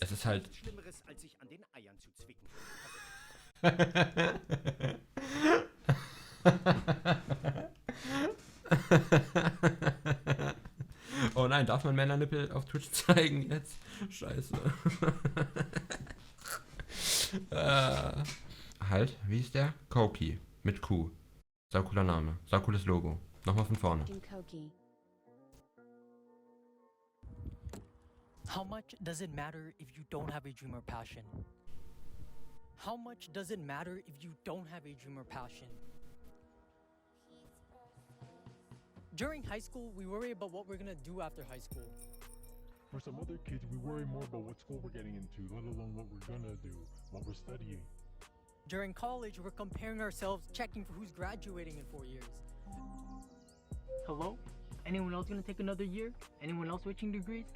Es ist halt... Schlimmeres, als sich an den Eiern zu zwicken. Oh nein, darf man Männernippel auf Twitch zeigen jetzt? Scheiße. Halt, wie ist der? KOQI. Mit Q. Sau cooler Name. Sau cooles Logo. Nochmal von vorne. KOQI. How much does it matter if you don't have a dream or passion? How much does it matter if you don't have a dream or passion? During high school, we worry about what we're gonna do after high school. For some other kids, we worry more about what school we're getting into, let alone what we're gonna do, what we're studying. During college, we're comparing ourselves, checking for who's graduating in 4 years. Hello? Anyone else gonna take another year? Anyone else switching degrees?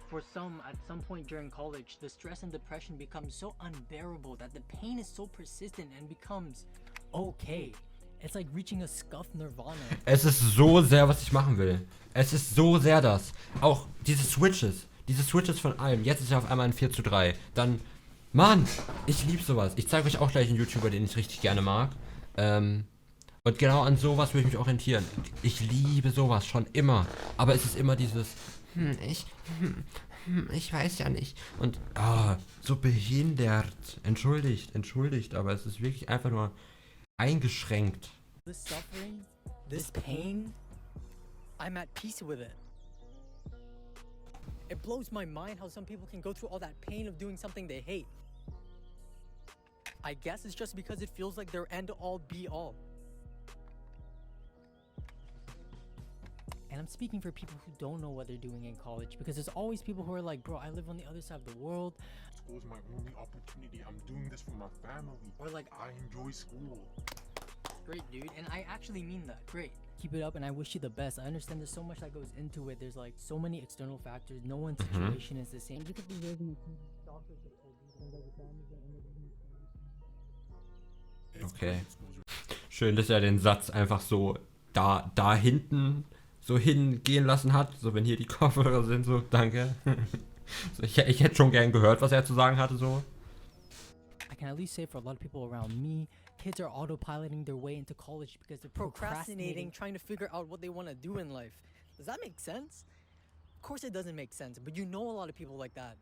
For some, at some point during college, the stress and depression becomes so unbearable that the pain is so persistent and becomes okay. It's like reaching a scuffed nirvana. Es ist so sehr, was ich machen will. Es ist so sehr das. Auch diese Switches. Diese Switches von allem. Jetzt ist er auf einmal ein 4:3. Dann, Mann, ich liebe sowas. Ich zeige euch auch gleich einen YouTuber, den ich richtig gerne mag. Und genau an sowas will ich mich orientieren. Ich liebe sowas schon immer. Aber es ist immer dieses, ich weiß ja nicht. Und, so behindert. Entschuldigt, aber es ist wirklich einfach nur eingeschränkt. This suffering, this pain, I'm at peace with it. It blows my mind how some people can go through all that pain of doing something they hate. I guess it's just because it feels like their end all be all. And I'm speaking for people who don't know what they're doing in college, because there's always people who are like, bro, I live on the other side of the world. School is my only opportunity. I'm doing this for my family. Or like, I enjoy school. great, dude. And I actually mean that. Great. Keep it up, and I wish you the best. I understand there's so much that goes into it. There's like so many external factors. No one's situation is the same. You could be raising a doctor to Okay. Schön, dass er den Satz einfach so da hinten so hingehen lassen hat. So, wenn hier die Kopfhörer sind, so, danke. So, ich hätte schon gern gehört, was er zu sagen hatte, so. I can at least say for a lot of people around me, kids are autopiloting their way into college because they're procrastinating, trying to figure out what they want to do in life. Does that make sense? Of course it doesn't make sense, but you know a lot of people like that.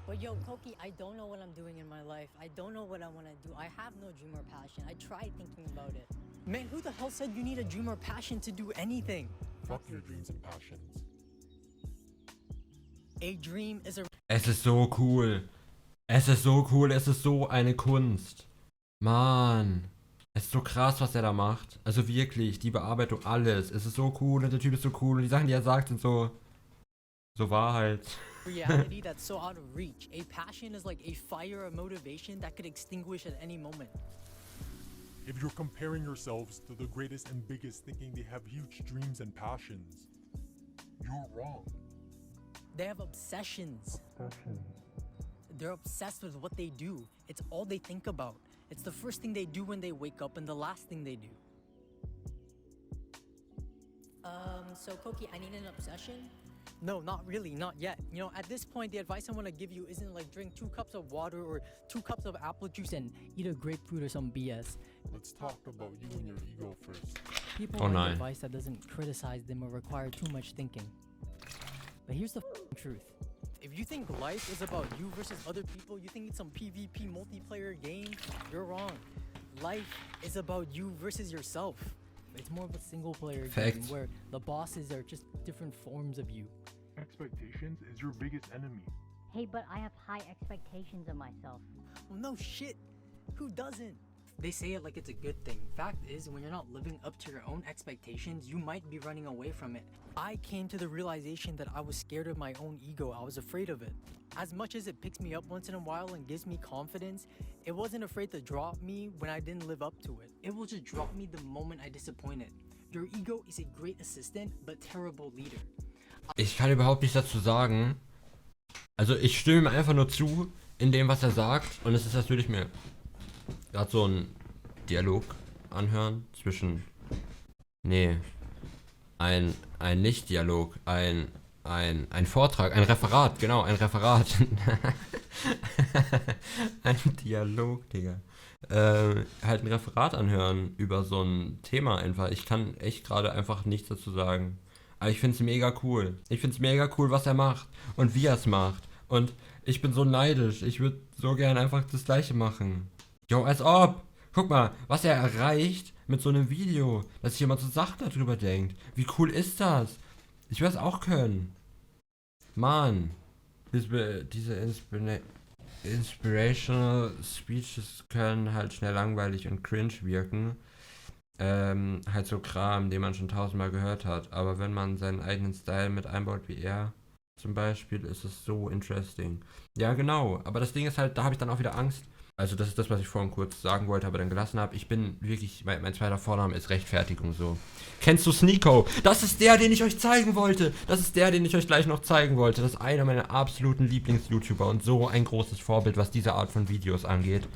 But yo, KOQI, I don't know what I'm doing in my life. I don't know what I want to do. I have no dream or passion. I tried thinking about it. Man, who the hell said you need a dream or passion to do anything? Fuck your dreams and passions. A dream is a... Es ist so cool. Es ist so cool. Es ist so eine Kunst. Mann. Es ist so krass, was er da macht. Also wirklich, die Bearbeitung, alles. Es ist so cool und der Typ ist so cool. Und die Sachen, die er sagt, sind so Wahrheit. reality that's so out of reach. A passion is like a fire of motivation that could extinguish at any moment. If you're comparing yourselves to the greatest and biggest thinking they have huge dreams and passions, you're wrong. They have obsessions. They're obsessed with what they do. It's all they think about. It's the first thing they do when they wake up and the last thing they do. So KOQI, I need an obsession? No, not really, not yet. You know, at this point, the advice I want to give you isn't like drink 2 cups of water or 2 cups of apple juice and eat a grapefruit or some BS. Let's talk about you and your ego first. People Oh, like nein. advice that doesn't criticize them or require too much thinking. But here's the truth. If you think life is about you versus other people, you think it's some PvP multiplayer game, you're wrong. Life is about you versus yourself. It's more of a single player game Facts. where the bosses are just different forms of you. Expectations is your biggest enemy. Hey, but I have high expectations of myself. Well, no shit. Who doesn't? They say it like it's a good thing. Fact is, when you're not living up to your own expectations, you might be running away from it. I came to the realization that I was scared of my own ego. I was afraid of it. As much as it picks me up once in a while and gives me confidence, it wasn't afraid to drop me when I didn't live up to it. It will just drop me the moment I disappoint it. Your ego is a great assistant, but terrible leader. Ich kann überhaupt nichts dazu sagen. Also ich stimme ihm einfach nur zu in dem, was er sagt. Und es ist natürlich mir gerade so ein Dialog anhören zwischen... Nee. Ein Nicht-Dialog. ein Vortrag, ein Referat, genau, ein Referat. Ein Dialog, Digga. Halt ein Referat anhören über so ein Thema einfach. Ich kann echt gerade einfach nichts dazu sagen. Aber ich find's mega cool. Ich find's mega cool, was er macht und wie er es macht. Und ich bin so neidisch. Ich würde so gern einfach das Gleiche machen. Jo, als ob. Guck mal, was er erreicht mit so einem Video, dass sich jemand so Sachen darüber denkt. Wie cool ist das? Ich will es auch können. Mann. Diese Inspirational Speeches können halt schnell langweilig und cringe wirken. Halt so Kram, den man schon tausendmal gehört hat. Aber wenn man seinen eigenen Style mit einbaut wie er, zum Beispiel, ist es so interesting. Ja, genau. Aber das Ding ist halt, da habe ich dann auch wieder Angst. Also das ist das, was ich vorhin kurz sagen wollte, aber dann gelassen habe. Ich bin wirklich, mein zweiter Vorname ist Rechtfertigung so. Kennst du SNEAKO? Das ist der, den ich euch zeigen wollte. Das ist der, den ich euch gleich noch zeigen wollte. Das ist einer meiner absoluten Lieblings-YouTuber und so ein großes Vorbild, was diese Art von Videos angeht.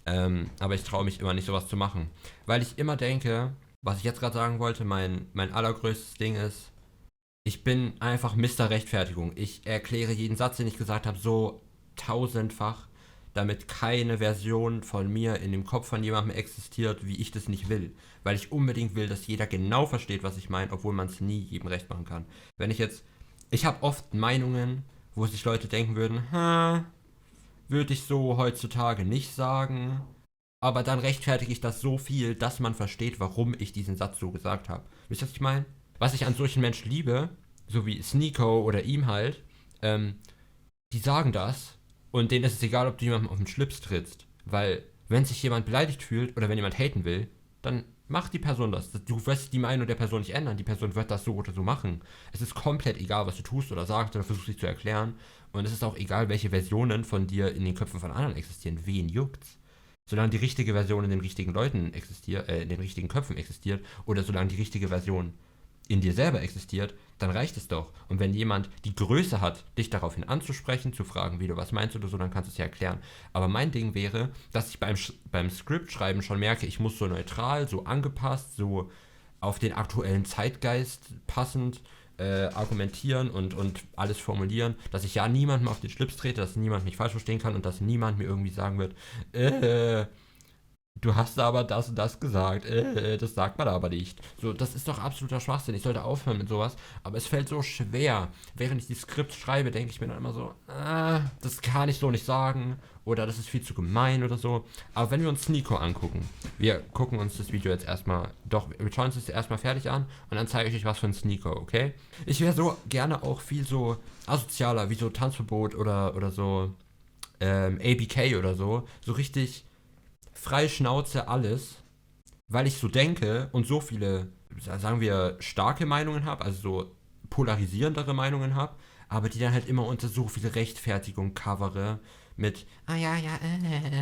Aber ich traue mich immer nicht, sowas zu machen. Weil ich immer denke, was ich jetzt gerade sagen wollte, mein allergrößtes Ding ist, ich bin einfach Mr. Rechtfertigung. Ich erkläre jeden Satz, den ich gesagt habe, so tausendfach, damit keine Version von mir in dem Kopf von jemandem existiert, wie ich das nicht will. Weil ich unbedingt will, dass jeder genau versteht, was ich meine, obwohl man es nie jedem recht machen kann. Ich habe oft Meinungen, wo sich Leute denken würden, würde ich so heutzutage nicht sagen, aber dann rechtfertige ich das so viel, dass man versteht, warum ich diesen Satz so gesagt habe. Wisst ihr, was ich meine? Was ich an solchen Menschen liebe, so wie SNEAKO oder ihm halt, die sagen das und denen ist es egal, ob du jemandem auf den Schlips trittst, weil wenn sich jemand beleidigt fühlt oder wenn jemand haten will, dann macht die Person das. Du wirst die Meinung der Person nicht ändern, die Person wird das so oder so machen. Es ist komplett egal, was du tust oder sagst oder versuchst dich zu erklären und es ist auch egal, welche Versionen von dir in den Köpfen von anderen existieren. Wen juckt's? Solange die richtige Version in den richtigen Leuten existiert, in den richtigen Köpfen existiert oder solange die richtige Version in dir selber existiert, dann reicht es doch. Und wenn jemand die Größe hat, dich daraufhin anzusprechen, zu fragen, wie du was meinst oder so, dann kannst du es ja erklären. Aber mein Ding wäre, dass ich beim Skriptschreiben schon merke, ich muss so neutral, so angepasst, so auf den aktuellen Zeitgeist passend argumentieren und alles formulieren, dass ich ja niemandem auf den Schlips trete, dass niemand mich falsch verstehen kann und dass niemand mir irgendwie sagen wird, du hast aber das und das gesagt, das sagt man aber nicht. So, das ist doch absoluter Schwachsinn. Ich sollte aufhören mit sowas, aber es fällt so schwer. Während ich die Skripts schreibe, denke ich mir dann immer so, das kann ich so nicht sagen oder das ist viel zu gemein oder so. Aber wenn wir uns SNEAKO angucken, wir gucken uns das Video jetzt erstmal, wir schauen uns das erstmal fertig an und dann zeige ich euch was von SNEAKO, okay? Ich wäre so gerne auch viel so asozialer, wie so Tanzverbot oder so ABK oder so richtig frei Schnauze alles, weil ich so denke und so viele, sagen wir, starke Meinungen habe, also so polarisierendere Meinungen habe, aber die dann halt immer unter so viel Rechtfertigung covere mit,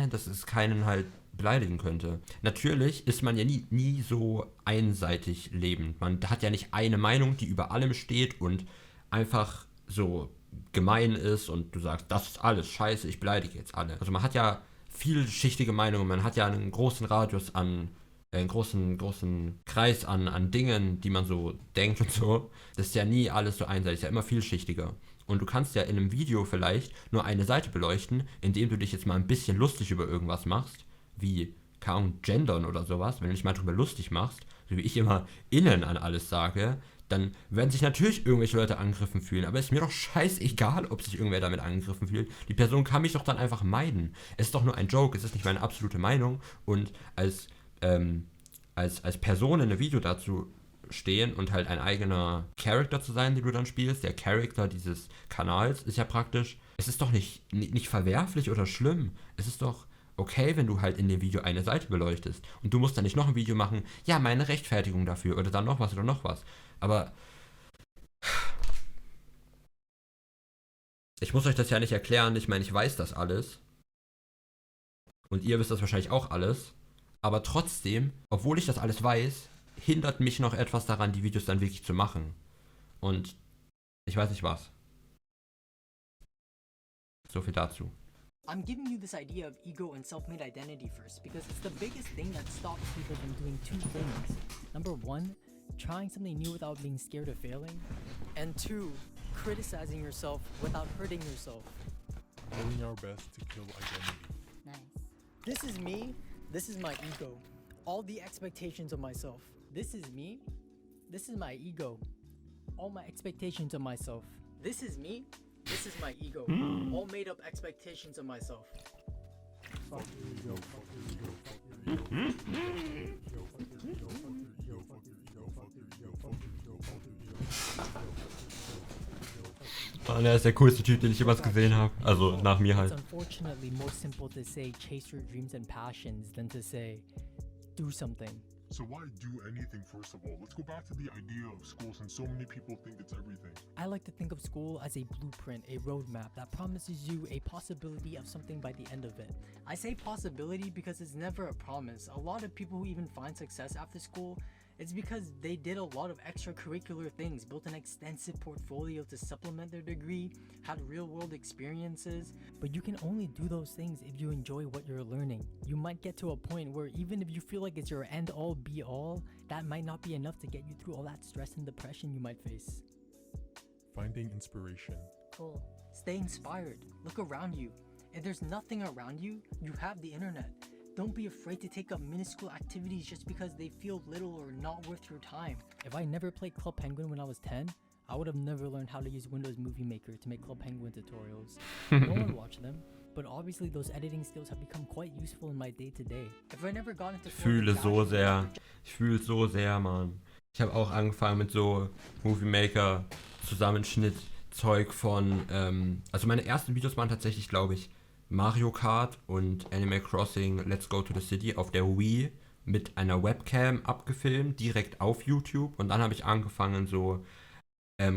dass es keinen halt beleidigen könnte. Natürlich ist man ja nie so einseitig lebend. Man hat ja nicht eine Meinung, die über allem steht und einfach so gemein ist und du sagst, das ist alles scheiße, ich beleidige jetzt alle. Also man hat ja vielschichtige Meinungen, man hat ja einen großen Radius an, einen großen Kreis an Dingen, die man so denkt und so. Das ist ja nie alles so einseitig, ist ja immer vielschichtiger. Und du kannst ja in einem Video vielleicht nur eine Seite beleuchten, indem du dich jetzt mal ein bisschen lustig über irgendwas machst, wie gendern oder sowas. Wenn du dich mal drüber lustig machst, so wie ich immer innen an alles sage, dann werden sich natürlich irgendwelche Leute angegriffen fühlen. Aber es ist mir doch scheißegal, ob sich irgendwer damit angegriffen fühlt. Die Person kann mich doch dann einfach meiden. Es ist doch nur ein Joke, es ist nicht meine absolute Meinung. Und als Person in einem Video dazu stehen und halt ein eigener Charakter zu sein, den du dann spielst, der Charakter dieses Kanals, ist ja praktisch, es ist doch nicht verwerflich oder schlimm. Es ist doch okay, wenn du halt in dem Video eine Seite beleuchtest. Und du musst dann nicht noch ein Video machen, ja, meine Rechtfertigung dafür oder dann noch was oder noch was. Aber ich muss euch das ja nicht erklären. Ich meine, ich weiß das alles. Und ihr wisst das wahrscheinlich auch alles. Aber trotzdem, obwohl ich das alles weiß, hindert mich noch etwas daran, die Videos dann wirklich zu machen. Und ich weiß nicht was. So viel dazu. I'm giving you this idea of ego and self-made identity first because it's the biggest thing that stops people from doing two things. Number one, trying something new without being scared of failing. And two, criticizing yourself without hurting yourself. Doing our best to kill identity. Nice. This is me. This is my ego. All the expectations of myself. This is me. This is my ego. All my expectations of myself. This is me. This is my ego. All made up expectations of myself. Fuck your ego, fuck your ego, fuck your ego. Fuck your ego, fuck your ego, fuck your ego, fuck your ego, fuck your ego, fuck your ego. Und er ist der coolste Typ, den ich jemals gesehen habe. Also nach mir halt. It's unfortunately more simple to say chase your dreams and passions than to say do something. So why do anything first of all? Let's go back to the idea of school since so many people think it's everything. I like to think of school as a blueprint, a roadmap that promises you a possibility of something by the end of it. I say possibility because it's never a promise. A lot of people who even find success after school, it's because they did a lot of extracurricular things, built an extensive portfolio to supplement their degree, had real-world experiences. But you can only do those things if you enjoy what you're learning. You might get to a point where even if you feel like it's your end-all be-all, that might not be enough to get you through all that stress and depression you might face. Finding inspiration. Cool. Stay inspired. Look around you. If there's nothing around you, you have the internet. Don't be afraid to take up minuscule activities just because they feel little or not worth your time. If I never played Club Penguin when I was 10, I would have never learned how to use Windows Movie Maker to make Club Penguin tutorials. No one watched them, but obviously those editing skills have become quite useful in my day-to-day. If I never got into Ich fühle so sehr. Ich fühle so sehr, Mann. Ich habe auch angefangen mit so Movie Maker, Zusammenschnitt, Zeug von, also meine ersten Videos waren tatsächlich, glaube ich, Mario Kart und Animal Crossing Let's Go to the City auf der Wii mit einer Webcam abgefilmt, direkt auf YouTube. Und dann habe ich angefangen, so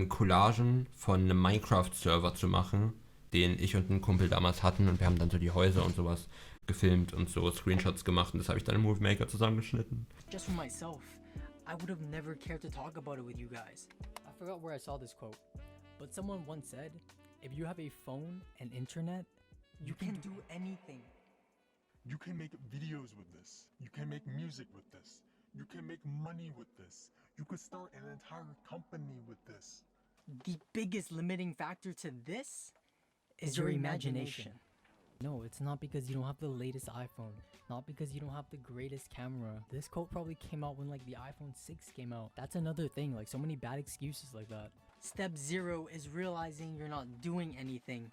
Collagen von einem Minecraft-Server zu machen, den ich und ein Kumpel damals hatten. Und wir haben dann so die Häuser und sowas gefilmt und so Screenshots gemacht. Und das habe ich dann im Movie Maker zusammengeschnitten. Just for myself, I would have never cared to talk about it with you guys. I forgot where I saw this quote, but someone once said, if you have a phone and internet, you can do anything. You can make videos with this. You can make music with this. You can make money with this. You could start an entire company with this. The biggest limiting factor to this is your imagination. No, it's not because you don't have the latest iPhone. Not because you don't have the greatest camera. This quote probably came out when like the iPhone 6 came out. That's another thing, like so many bad excuses like that. Step 0 is realizing you're not doing anything.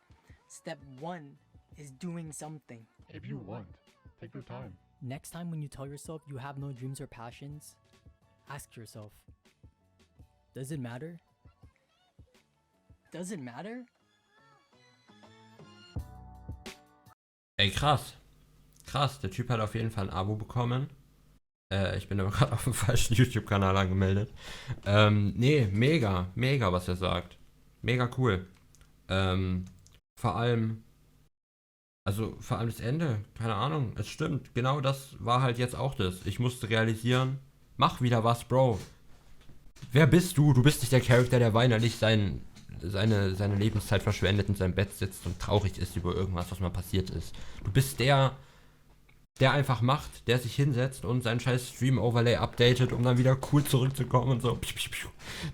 Step 1 is doing something. If you want, take your time. Next time when you tell yourself you have no dreams or passions, ask yourself, does it matter? Does it matter? Ey, krass. Krass, der Typ hat auf jeden Fall ein Abo bekommen. Ich bin aber gerade auf dem falschen YouTube-Kanal angemeldet. Nee, mega, was er sagt. Mega cool. Vor allem das Ende, keine Ahnung, es stimmt. Genau das war halt jetzt auch das. Ich musste realisieren, mach wieder was, Bro. Wer bist du? Du bist nicht der Charakter, der weinerlich seine Lebenszeit verschwendet, in seinem Bett sitzt und traurig ist über irgendwas, was mal passiert ist. Du bist der einfach macht, der sich hinsetzt und seinen scheiß Stream-Overlay updatet, um dann wieder cool zurückzukommen und so.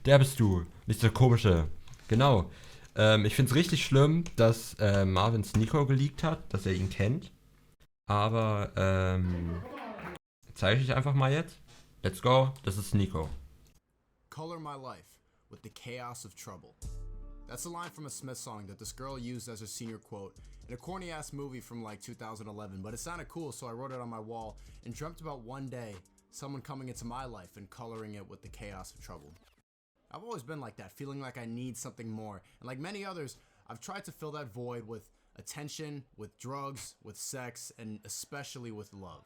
Der bist du, nicht der komische. Genau. Ich find's richtig schlimm, dass Marvin SNEAKO geleakt hat, dass er ihn kennt. Aber zeige ich einfach mal jetzt. Let's go, das ist SNEAKO. Color my life with the chaos of trouble. That's a line from a Smith song that this girl used as her senior quote in a corny ass movie from like 2011, but it sounded cool, so I wrote it on my wall and dreamt about one day someone coming into my life and coloring it with the chaos of trouble. I've always been like that, feeling like I need something more, and like many others, I've tried to fill that void with attention, with drugs, with sex, and especially with love.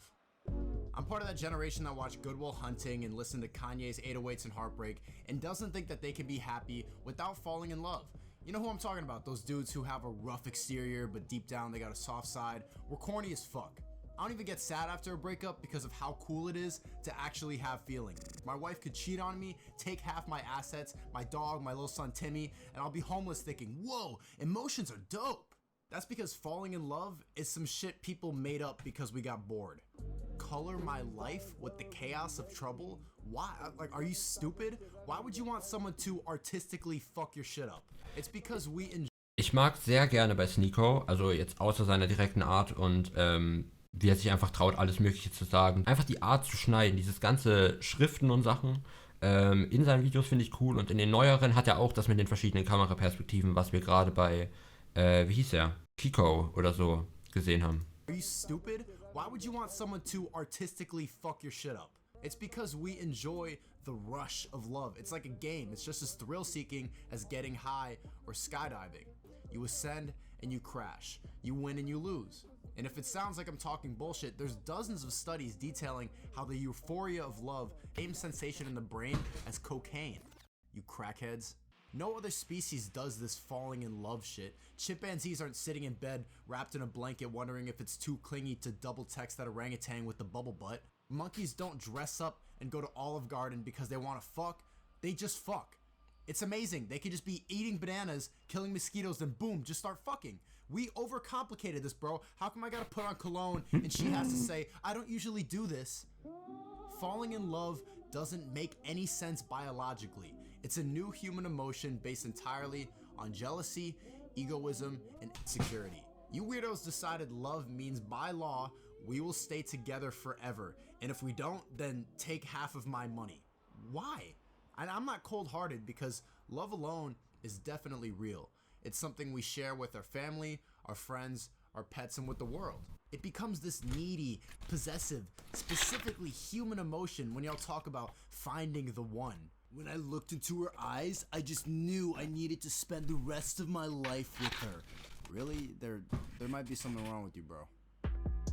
I'm part of that generation that watched Good Will Hunting and listened to Kanye's 808s and Heartbreak and doesn't think that they can be happy without falling in love. You know who I'm talking about, those dudes who have a rough exterior but deep down they got a soft side. We're corny as fuck. I don't even get sad after a breakup because of how cool it is to actually have feelings. My wife could cheat on me, take half my assets, my dog, my little son Timmy, and I'll be homeless thinking, whoa, emotions are dope. That's because falling in love is some shit people made up because we got bored. Color my life with the chaos of trouble Why? Like, are you stupid? Why would you want someone to artistically fuck your shit up? It's because we enjoy. Ich mag sehr gerne bei SNEAKO, also jetzt außer seiner direkten Art und wie er sich einfach traut, alles Mögliche zu sagen. Einfach die Art zu schneiden, dieses ganze Schriften und Sachen in seinen Videos finde ich cool. Und in den neueren hat er auch das mit den verschiedenen Kameraperspektiven, was wir gerade bei, wie hieß er? KOQI oder so gesehen haben. Are you stupid? Why would you want someone to artistically fuck your shit up? It's because we enjoy the rush of love. It's like a game. It's just as thrill-seeking as getting high or skydiving. You ascend and you crash. You win and you lose. And if it sounds like I'm talking bullshit, there's dozens of studies detailing how the euphoria of love, same sensation in the brain as cocaine. You crackheads. No other species does this falling in love shit. Chimpanzees aren't sitting in bed wrapped in a blanket wondering if it's too clingy to double text that orangutan with the bubble butt. Monkeys don't dress up and go to Olive Garden because they want to fuck. They just fuck. It's amazing. They could just be eating bananas, killing mosquitoes, then boom, just start fucking. We overcomplicated this, bro. How come I gotta put on cologne and she has to say, I don't usually do this? Falling in love doesn't make any sense biologically. It's a new human emotion based entirely on jealousy, egoism, and insecurity. You weirdos decided love means by law, we will stay together forever. And if we don't, then take half of my money. Why? And I'm not cold-hearted because love alone is definitely real. It's something we share with our family, our friends, our pets, and with the world. It becomes this needy, possessive, specifically human emotion when y'all talk about finding the one. When I looked into her eyes, I just knew I needed to spend the rest of my life with her. Really? There might be something wrong with you, bro.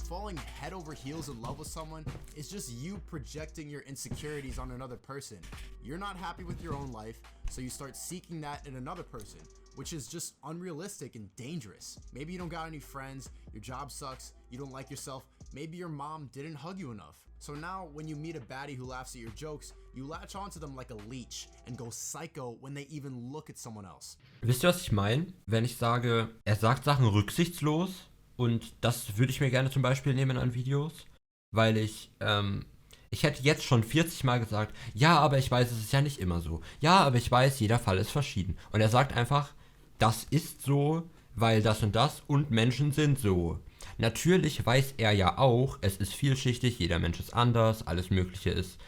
Falling head over heels in love with someone is just you projecting your insecurities on another person. You're not happy with your own life, so you start seeking that in another person, which is just unrealistic and dangerous. Maybe you don't got any friends, your job sucks, you don't like yourself, maybe your mom didn't hug you enough. So now when you meet a baddie who laughs at your jokes, you latch onto them like a leech and go psycho when they even look at someone else. Wisst ihr, was ich meine? Wenn ich sage, er sagt Sachen rücksichtslos und das würde ich mir gerne zum Beispiel nehmen an Videos, weil ich hätte jetzt schon 40 Mal gesagt, ja, aber ich weiß, es ist ja nicht immer so. Ja, aber ich weiß, jeder Fall ist verschieden. Und er sagt einfach, das ist so, weil das und Menschen sind so. Natürlich weiß er ja auch, es ist vielschichtig, jeder Mensch ist anders, alles Mögliche ist,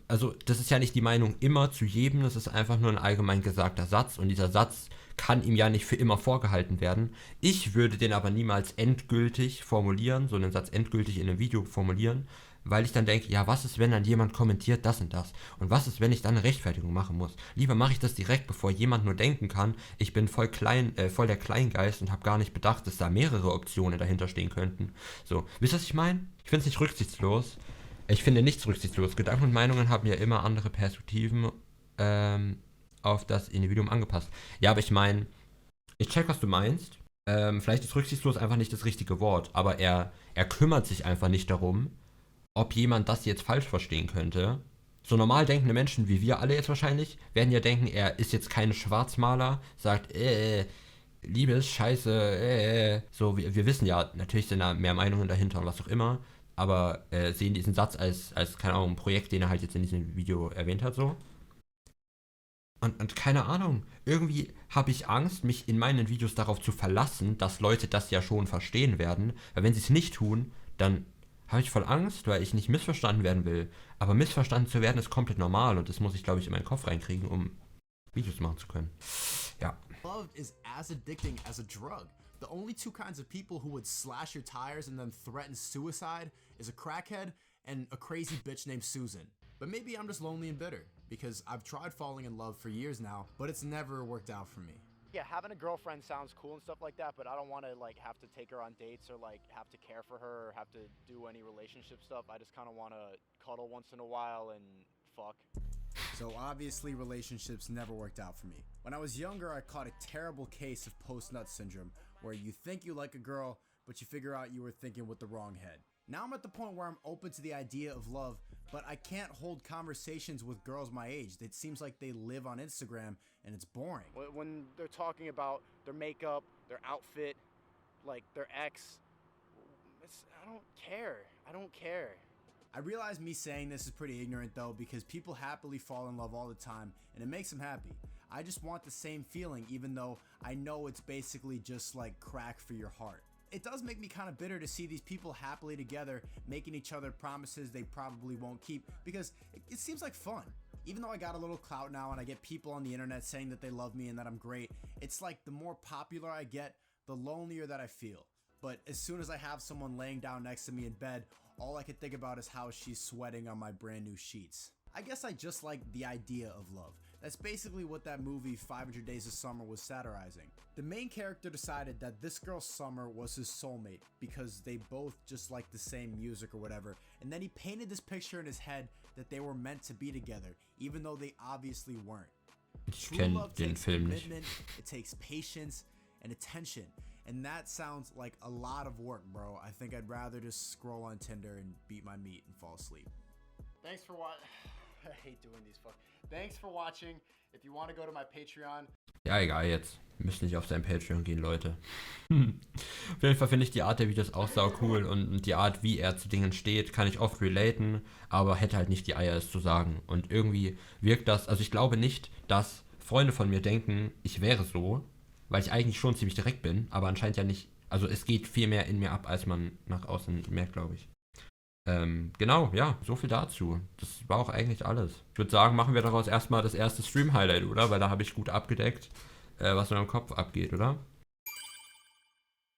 also das ist ja nicht die Meinung immer zu jedem, das ist einfach nur ein allgemein gesagter Satz und dieser Satz kann ihm ja nicht für immer vorgehalten werden. Ich würde den aber niemals endgültig formulieren, so einen Satz endgültig in einem Video formulieren, weil ich dann denke, ja, was ist, wenn dann jemand kommentiert das und das? Und was ist, wenn ich dann eine Rechtfertigung machen muss? Lieber mache ich das direkt, bevor jemand nur denken kann, ich bin voll der Kleingeist und habe gar nicht bedacht, dass da mehrere Optionen dahinter stehen könnten. So, wisst ihr, was ich meine? Ich finde es nicht rücksichtslos. Ich finde nichts rücksichtslos. Gedanken und Meinungen haben ja immer andere Perspektiven auf das Individuum angepasst. Ja, aber ich meine, ich check, was du meinst. Vielleicht ist rücksichtslos einfach nicht das richtige Wort, aber er kümmert sich einfach nicht darum, ob jemand das jetzt falsch verstehen könnte. So normal denkende Menschen, wie wir alle jetzt wahrscheinlich, werden ja denken, er ist jetzt kein Schwarzmaler, sagt, Liebe ist scheiße, So, wir wissen ja, natürlich sind da mehr Meinungen dahinter und was auch immer, aber sehen diesen Satz als, keine Ahnung, ein Projekt, den er halt jetzt in diesem Video erwähnt hat, so. Und keine Ahnung, irgendwie habe ich Angst, mich in meinen Videos darauf zu verlassen, dass Leute das ja schon verstehen werden, weil wenn sie es nicht tun, dann habe ich voll Angst, weil ich nicht missverstanden werden will. Aber missverstanden zu werden ist komplett normal und das muss ich, glaube ich, in meinen Kopf reinkriegen, um Videos machen zu können. Ja. Love is as addicting as a drug. The only two kinds of people who would slash your tires and then threaten suicide is a crackhead and a crazy bitch named Susan. But maybe I'm just lonely and bitter, because I've tried falling in love for years now, but it's never worked out for me. Yeah, having a girlfriend sounds cool and stuff like that, but I don't want to like have to take her on dates or like have to care for her or have to do any relationship stuff. I just kind of want to cuddle once in a while and fuck. So obviously relationships never worked out for me. When I was younger, I caught a terrible case of post-nut syndrome, where you think you like a girl, but you figure out you were thinking with the wrong head. Now I'm at the point where I'm open to the idea of love, but I can't hold conversations with girls my age. It seems like they live on Instagram and it's boring. When they're talking about their makeup, their outfit, like their ex, I don't care. I realize me saying this is pretty ignorant though, because people happily fall in love all the time and it makes them happy. I just want the same feeling, even though I know it's basically just like crack for your heart. It does make me kind of bitter to see these people happily together, making each other promises they probably won't keep, because it seems like fun. Even though I got a little clout now and I get people on the internet saying that they love me and that I'm great, it's like the more popular I get, the lonelier that I feel. But as soon as I have someone laying down next to me in bed, all I can think about is how she's sweating on my brand new sheets. I guess I just like the idea of love. That's basically what that movie 500 Days of Summer was satirizing. The main character decided that this girl Summer was his soulmate because they both just like the same music or whatever, and then he painted this picture in his head that they were meant to be together, even though they obviously weren't. Ich True kenn love den takes Film nicht. commitment, it takes patience and attention, and that sounds like a lot of work, bro. I think I'd rather just scroll on Tinder and beat my meat and fall asleep. Thanks for watching. I hate doing these Thanks for watching. If you want to go to my Patreon. Ja, egal jetzt. Wir müssen nicht auf sein Patreon gehen, Leute. Auf jeden Fall finde ich die Art der Videos auch sau cool und die Art, wie er zu Dingen steht, kann ich oft relaten, aber hätte halt nicht die Eier, es zu sagen. Und irgendwie wirkt das, also ich glaube nicht, dass Freunde von mir denken, ich wäre so, weil ich eigentlich schon ziemlich direkt bin, aber anscheinend ja nicht, also es geht viel mehr in mir ab, als man nach außen merkt, glaube ich. Genau, ja, so viel dazu. Das war auch eigentlich alles. Ich würde sagen, machen wir daraus erstmal das erste Stream-Highlight, oder? Weil da habe ich gut abgedeckt, was in meinem Kopf abgeht, oder?